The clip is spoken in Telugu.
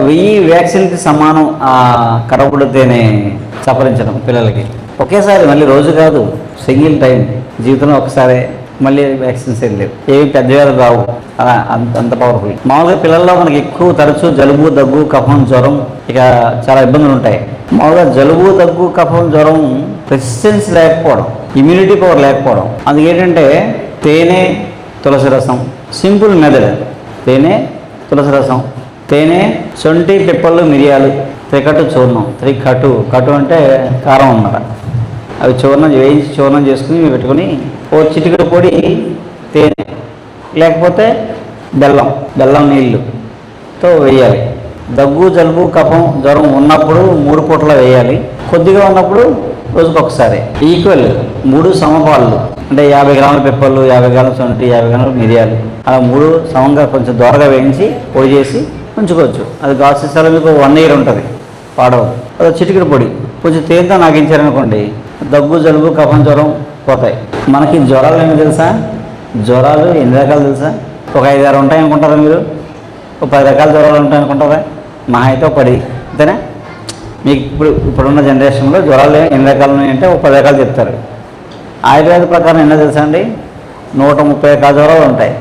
1000 వ్యాక్సిన్కి సమానం ఆ కడపడు తేనె చప్పరించడం పిల్లలకి ఒకేసారి, మళ్ళీ రోజు కాదు, సింగిల్ టైం, జీవితంలో ఒకసారి, మళ్ళీ వ్యాక్సిన్స్ ఏం లేవు, ఏమి పెద్ద వ్యాధులు రావు, అలా అంత పవర్ఫుల్. మామూలుగా పిల్లల్లో మనకి ఎక్కువ తరచూ జలుబు, దగ్గు, కఫం, జ్వరం, ఇక చాలా ఇబ్బందులు ఉంటాయి. మామూలుగా జలుబు, దగ్గు, కఫం, జ్వరం రెసిస్టెన్స్ లేకపోవడం, ఇమ్యూనిటీ పవర్ లేకపోవడం. అందుకేంటంటే తేనె, తులసి రసం, సింపుల్ మెథడ్. తేనె, తులసి రసం, తేనె, శొంఠి, పిప్పళ్ళు, మిరియాలు, త్రికట్టు చూర్ణం. కటు అంటే కారం అన్నమాట. అవి వేయించి చూర్ణం చేసుకుని పెట్టుకుని ఓ చిటికెడు పొడి తేనె, లేకపోతే బెల్లం నీళ్ళుతో వేయాలి. దగ్గు, జలుబు, కఫం, జ్వరం ఉన్నప్పుడు 3 పూటలా వేయాలి. కొద్దిగా ఉన్నప్పుడు రోజుకొకసారి. ఈక్వల్ 3 సమపాళ్ళు, అంటే 50 గ్రాముల పిప్పళ్ళు, 50 గ్రాముల శొంఠి, 50 గ్రాముల మిరియాలు, అలా 3 సమంగా కొంచెం దోరగా వేయించి పొడి చేసి ఉంచుకోవచ్చు. అది గాసిస్తాలో మీకు 1 year ఉంటుంది, పాడవు. అది చిటికెడు పొడి కొంచెం తేనెతో నాకించారనుకోండి, దగ్గు, జలుబు, కఫం, జ్వరం పోతాయి. మనకి జ్వరాలు ఏమి తెలుసా? జ్వరాలు ఎన్ని రకాలు తెలుసా? ఒక 5-6 ఉంటాయి అనుకుంటారా మీరు? ఒక 10 రకాల జ్వరాలు ఉంటాయి అనుకుంటారా? మహా అయితే 10, అంతేనా? మీకు ఇప్పుడున్న జనరేషన్లో జ్వరాలు ఎన్ని రకాలు ఉన్నాయంటే ఒక 10 రకాలు చెప్తారు. ఆయుర్వేద ప్రకారం ఎన్నో తెలుసా అండి? 130 రకాల జ్వరాలు ఉంటాయి.